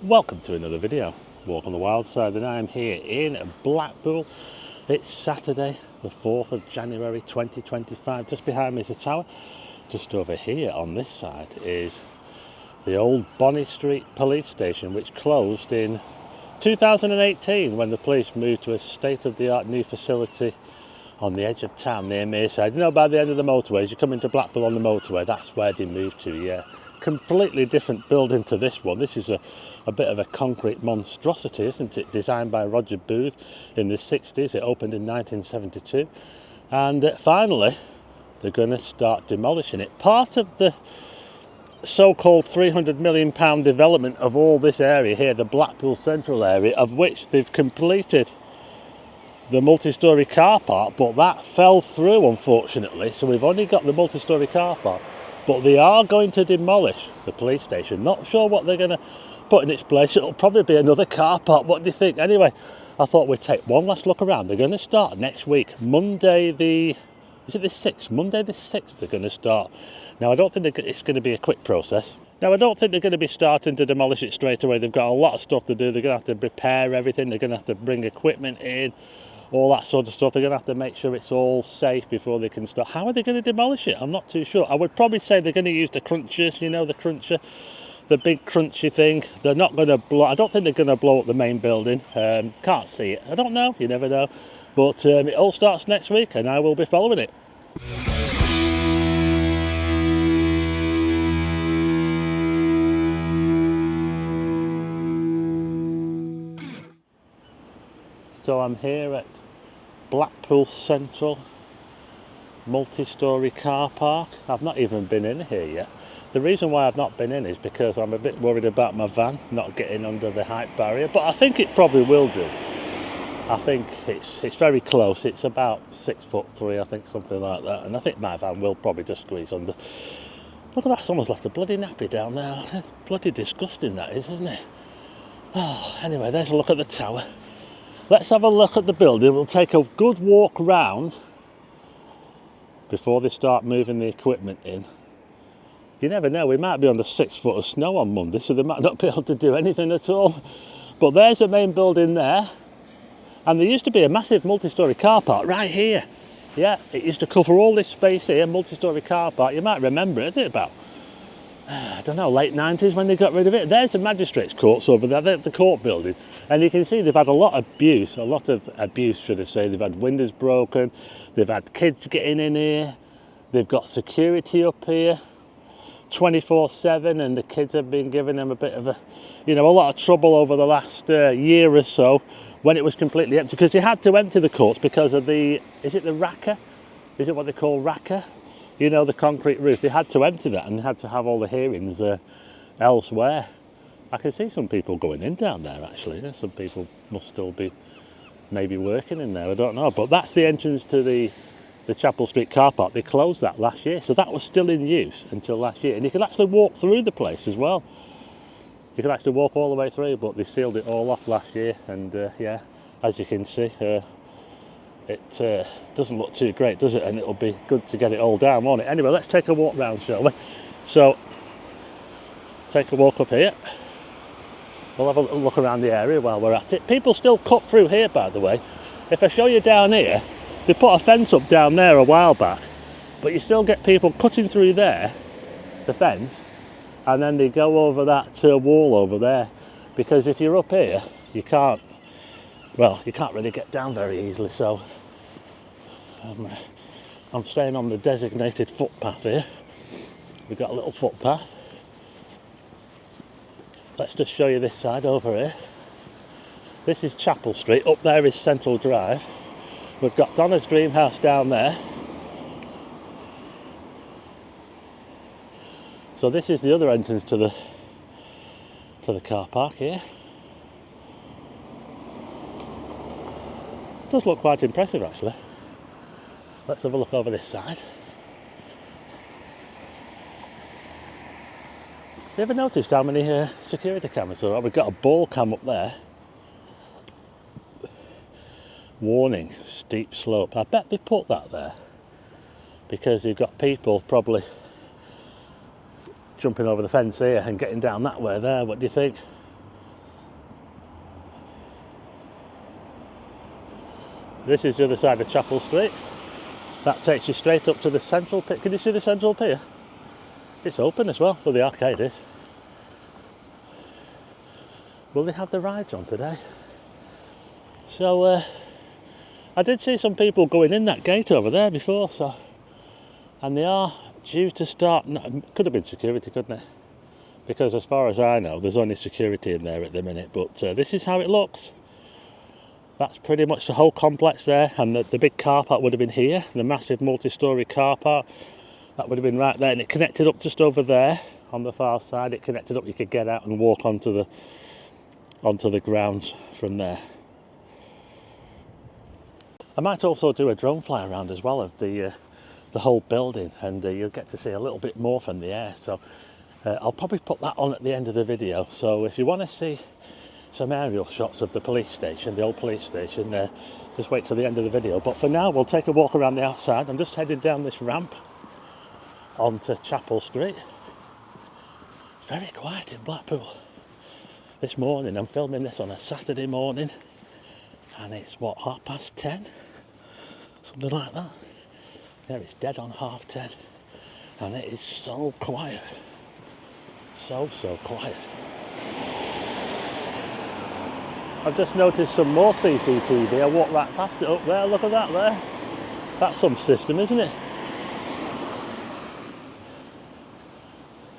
Welcome to another video, Walk on the Wild Side, and I'm here in Blackpool. It's Saturday the 4th of January 2025. Just behind me is the tower. Just over here on this side is the old Bonny Street police station, which closed in 2018 when the police moved to a state-of-the-art new facility on the edge of town near Mearside. You know, by the end of the motorway, as you come into Blackpool on the motorway, that's where they moved to, yeah. Completely different building to this one. This is a bit of a concrete monstrosity, isn't it? Designed by Roger Booth in the 60s. It opened in 1972. And finally, they're going to start demolishing it. Part of the so-called £300 million development of all this area here, the Blackpool Central area, of which they've completed the multi-storey car park, but that fell through, unfortunately. So we've only got the multi-storey car park. But they are going to demolish the police station. Not sure what they're going to put in its place. It'll probably be another car park. What do you think? Anyway, I thought we'd take one last look around. They're going to start next week, Monday the 6th? Monday the 6th they're going to start. Now, I don't think it's going to be a quick process. Now, I don't think they're going to be starting to demolish it straight away. They've got a lot of stuff to do. They're going to have to repair everything. They're going to have to bring equipment in, all that sort of stuff. They're going to have to make sure it's all safe before they can start. How are they going to demolish it? I'm not too sure. I would probably say they're going to use the crunchers, you know, the cruncher, the big crunchy thing. They're not going to blow, I don't think they're going to blow up the main building. Can't see it. I don't know. You never know. But it all starts next week and I will be following it. So I'm here at Blackpool Central multi-storey car park. I've not even been in here yet. The reason why I've not been in is because I'm a bit worried about my van not getting under the height barrier, but I think it probably will do. I think it's very close. It's about 6'3", I think, something like that, and I think my van will probably just squeeze under. Look at that, someone's left a bloody nappy down there. It's bloody disgusting, that is, isn't it? Oh, anyway, there's a look at the tower. Let's have a look at the building. We'll take a good walk round before they start moving the equipment in. You never know, we might be under 6 foot of snow on Monday, so they might not be able to do anything at all. But there's the main building there. And there used to be a massive multi-storey car park right here. Yeah, it used to cover all this space here, multi-storey car park. You might remember it, isn't it, about, I don't know, late 90s when they got rid of it. There's the magistrates' courts over there, the court building. And you can see they've had a lot of abuse, should I say. They've had windows broken, they've had kids getting in here, they've got security up here 24/7, and the kids have been giving them a bit of a lot of trouble over the last year or so when it was completely empty, because they had to empty the courts because of is it the RAAC? Is it what they call RAAC? You know, the concrete roof. They had to empty that and they had to have all the hearings elsewhere. I can see some people going in down there, actually. Some people must still be maybe working in there, I don't know. But that's the entrance to the Chapel Street car park. They closed that last year, so that was still in use until last year. And you could actually walk through the place as well. You could actually walk all the way through, but they sealed it all off last year. And yeah, as you can see, it doesn't look too great, does it? And it'll be good to get it all down, won't it? Anyway, let's take a walk round, shall we? So, take a walk up here. We'll have a little look around the area while we're at it. People still cut through here, by the way. If I show you down here, they put a fence up down there a while back, but you still get people cutting through there, the fence, and then they go over that wall over there. Because if you're up here, you can't really get down very easily. So I'm staying on the designated footpath here. We've got a little footpath. Let's just show you this side over here. This is Chapel Street. Up there is Central Drive. We've got Donna's Dream House down there. So this is the other entrance to the car park here. It does look quite impressive, actually. Let's have a look over this side. Have you ever noticed how many security cameras there are? We've got a ball cam up there. Warning, steep slope. I bet they put that there because you've got people probably jumping over the fence here and getting down that way there. What do you think? This is the other side of Chapel Street. That takes you straight up to the central pier. Can you see the central pier? It's open as well, well the arcade is. Will they have the rides on today? So I did see some people going in that gate over there before, so, and they are due to start. Could have been security, couldn't it? Because as far as I know, there's only security in there at the minute. But this is how it looks. That's pretty much the whole complex there, and the big car park would have been here, the massive multi-storey car park. That would have been right there, and it connected up just over there on the far side. It connected up, you could get out and walk onto the grounds from there. I might also do a drone fly around as well of the whole building, and you'll get to see a little bit more from the air. So I'll probably put that on at the end of the video. So if you want to see some aerial shots of the police station, the old police station, just wait till the end of the video. But for now, we'll take a walk around the outside. I'm just heading down this ramp onto Chapel Street. It's very quiet in Blackpool. This morning, I'm filming this on a Saturday morning, and it's what, 10:30? Something like that. Yeah, it's dead on 10:30, and it is so quiet. So quiet. I've just noticed some more CCTV. I walked right past it up there. Look at that there. That's some system, isn't it?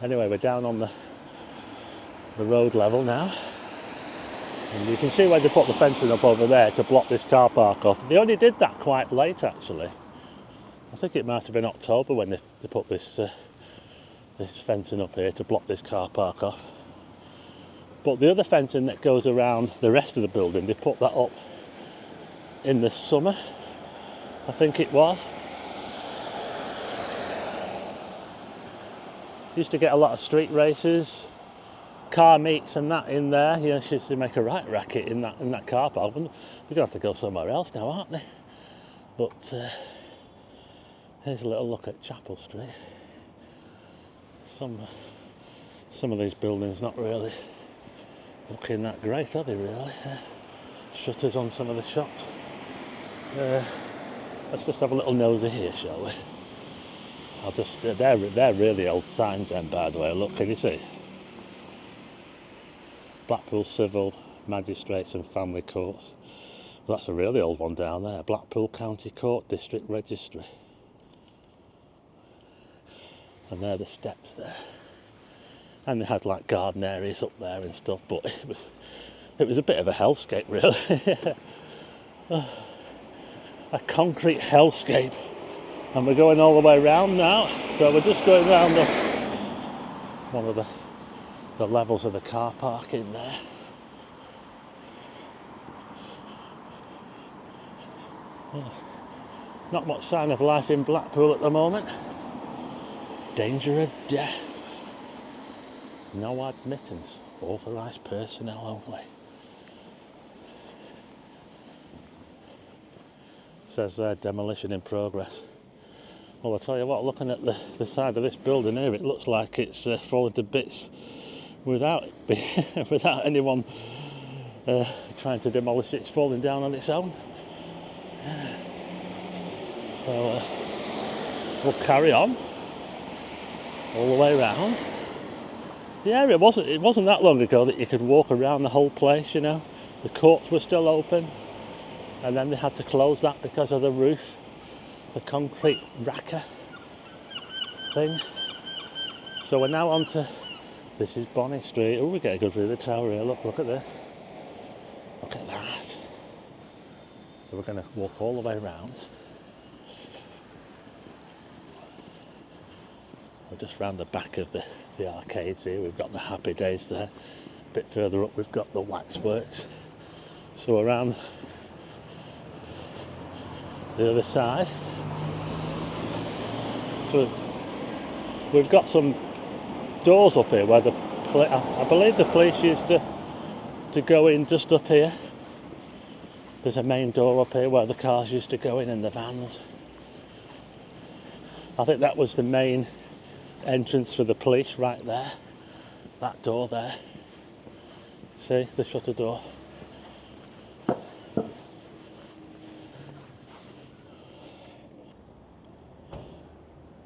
Anyway, we're down on the road level now. And you can see where they put the fencing up over there to block this car park off. They only did that quite late, actually. I think it might have been October when they put this fencing up here to block this car park off. But the other fencing that goes around the rest of the building, they put that up in the summer, I think it was. Used to get a lot of street races, car meets and that in there. You know, she used to make a right racket in that car park. They're going to have to go somewhere else now, aren't they? But here's a little look at Chapel Street. Some of these buildings not really looking that great, are they really? Shutters on some of the shops. Let's just have a little nosy here, shall we? I'll just, they're really old signs then, by the way. Look, can you see? Blackpool Civil, Magistrates and Family Courts. Well, that's a really old one down there. Blackpool County Court, District Registry. And there are the steps there. And they had like garden areas up there and stuff, but it was a bit of a hellscape, really. A concrete hellscape. And we're going all the way around now, so we're just going around one of the levels of the car park in there. Not much sign of life in Blackpool at the moment. Danger of death. No admittance. Authorised personnel only. Says there, demolition in progress. Well, I'll tell you what, looking at the side of this building here, it looks like it's fallen to bits without anyone trying to demolish it. It's falling down on its own. So we'll carry on all the way around. Yeah, it wasn't that long ago that you could walk around the whole place, you know. The courts were still open, and then they had to close that because of the roof, the concrete racker thing. So we're now on to, this is Bonny Street. Oh, we get a good view of the tower here. Look at this. Look at that. So we're going to walk all the way around. We're just round the back of the arcades here. We've got the Happy Days there. A bit further up we've got the Waxworks. So around the other side. So we've got some doors up here where I believe the police used to go in just up here. There's a main door up here where the cars used to go in and the vans. I think that was the main entrance for the police right there. That door there. See, the shutter door.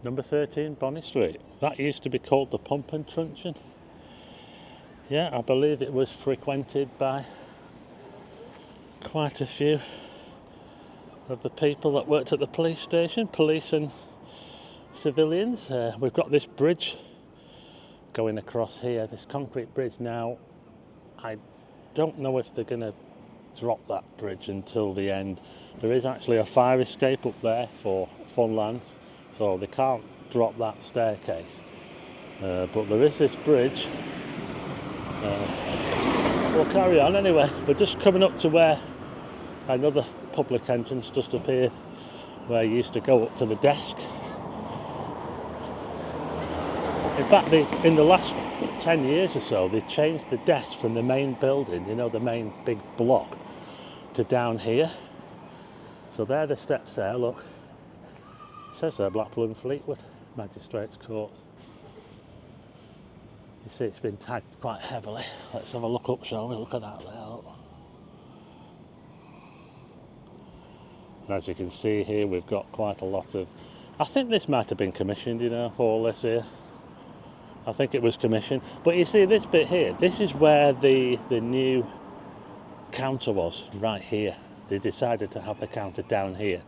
Number 13 Bonny Street. That used to be called the Pump and Truncheon. Yeah, I believe it was frequented by quite a few of the people that worked at the police station, police and civilians. We've got this bridge going across here, this concrete bridge. Now, I don't know if they're going to drop that bridge until the end. There is actually a fire escape up there for Funlands, so they can't drop that staircase. But there is this bridge. We'll carry on anyway. We're just coming up to where another public entrance just up here, where you used to go up to the desk. In fact, in the last 10 years or so, they changed the desk from the main building, you know, the main big block, to down here. So there are the steps there, look. It says there, Blackpool and Fleetwood Magistrates Courts. You see it's been tagged quite heavily. Let's have a look up, shall we? Look at that there, look. And as you can see here, we've got quite a lot of... I think this might have been commissioned, you know, all this here. I think it was commissioned. But you see this bit here, this is where the new counter was, right here. They decided to have the counter down here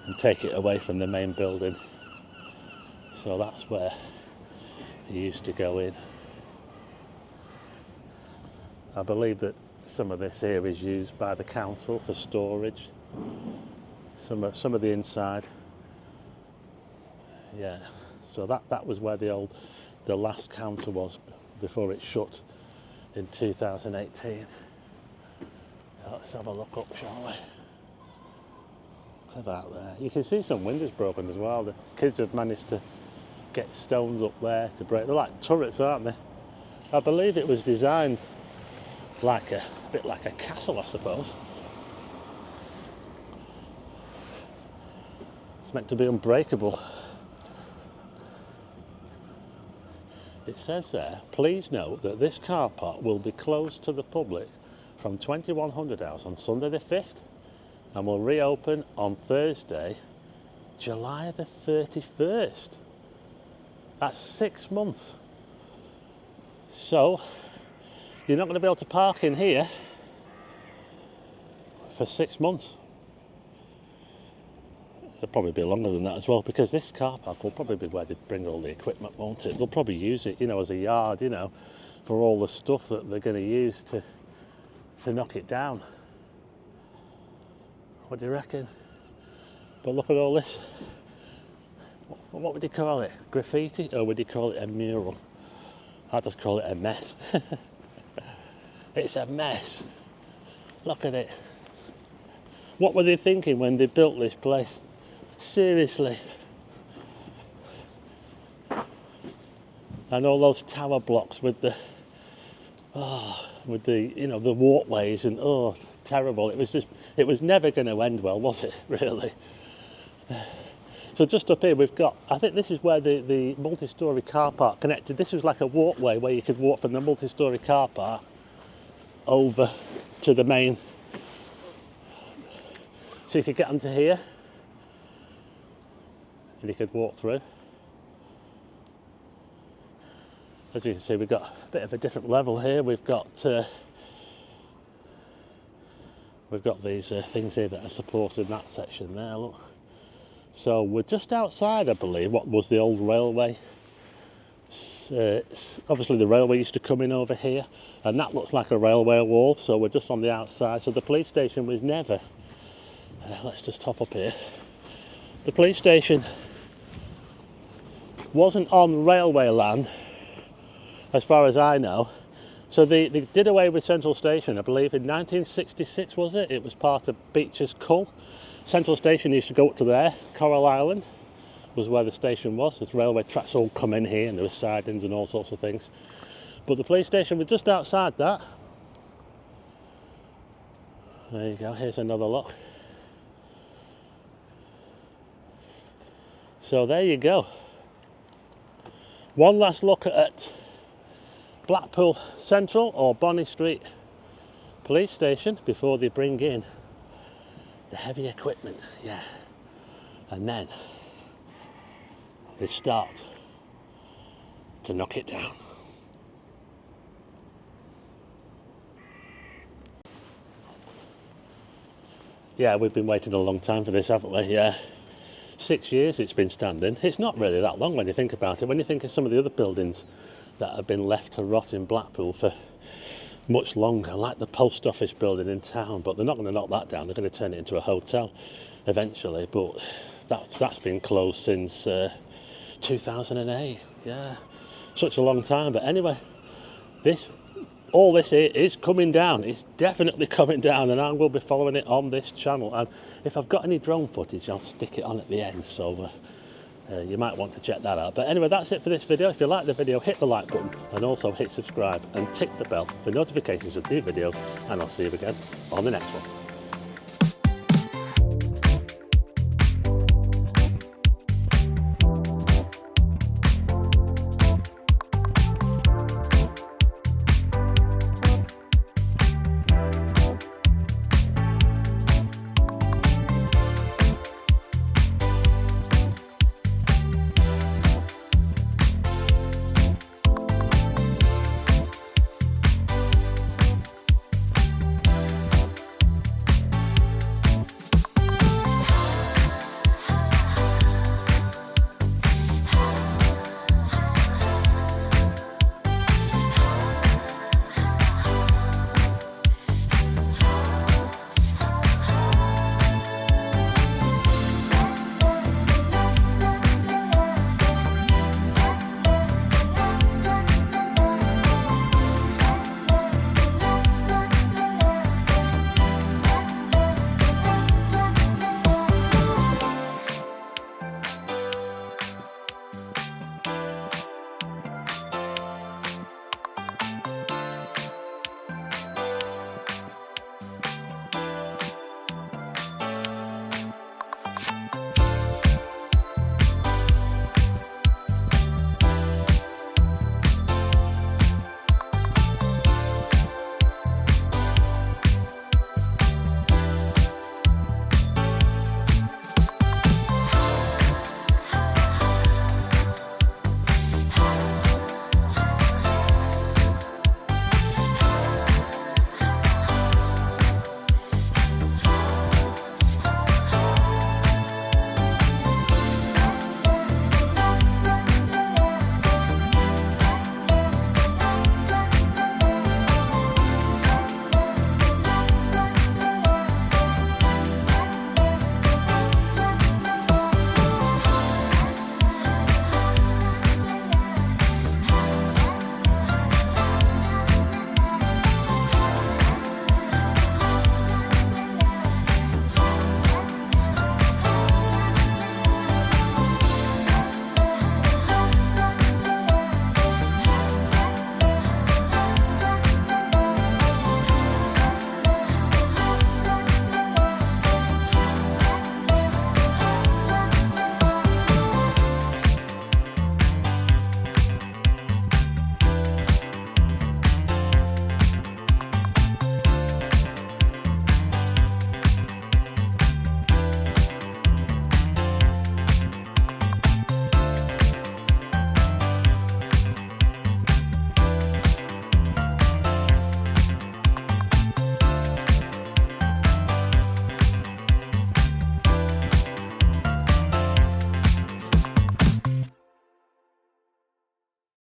and take it away from the main building. So that's where you used to go in. I believe that some of this here is used by the council for storage. Some of the inside. Yeah, so that was where the last counter was before it shut in 2018. So let's have a look up, shall we? Look at that there. You can see some windows broken as well. The kids have managed to get stones up there to break. They're like turrets, aren't they? I believe it was designed like a bit like a castle, I suppose. It's meant to be unbreakable. It says there, please note that this car park will be closed to the public from 2100 hours on Sunday the 5th and will reopen on Thursday, July the 31st. That's 6 months. So, you're not going to be able to park in here for 6 months. It'll probably be longer than that as well, because this car park will probably be where they bring all the equipment, won't it? They'll probably use it, you know, as a yard, you know, for all the stuff that they're going to use to knock it down. What do you reckon? But look at all this. What would you call it? Graffiti? Or would you call it a mural? I just call it a mess. It's a mess. Look at it. What were they thinking when they built this place? Seriously. And all those tower blocks with the you know, the walkways and terrible. It was never going to end well, was it, really? So just up here we've got, I think this is where the multi-storey car park connected. This was like a walkway where you could walk from the multi-storey car park over to the main. So you could get onto here and you could walk through. As you can see, we've got a bit of a different level here. We've got these things here that are supported in that section there, look. So we're just outside, I believe, what was the old railway. Obviously the railway used to come in over here, and that looks like a railway wall, so we're just on the outside. So the police station was never, let's just hop up here. The police station wasn't on railway land, as far as I know. So they did away with Central Station, I believe, in 1966, was it? It was part of Beecher's Cull. Central Station used to go up to there. Coral Island was where the station was. The railway tracks all come in here, and there were sidings and all sorts of things. But the police station was just outside that. There you go, here's another look. So there you go. One last look at Blackpool Central or Bonny Street police station before they bring in the heavy equipment, yeah. And then they start to knock it down. Yeah, we've been waiting a long time for this, haven't we? Yeah. 6 years it's been standing. It's not really that long when you think about it. When you think of some of the other buildings that have been left to rot in Blackpool for much longer, like the post office building in town, but they're not going to knock that down. They're going to turn it into a hotel eventually, but that's been closed since 2008. Yeah, such a long time. But anyway, all this here is coming down. It's definitely coming down, and I will be following it on this channel. And if I've got any drone footage, I'll stick it on at the end, so you might want to check that out. But anyway, that's it for this video. If you like the video, hit the like button and also hit subscribe and tick the bell for notifications of new videos, and I'll see you again on the next one.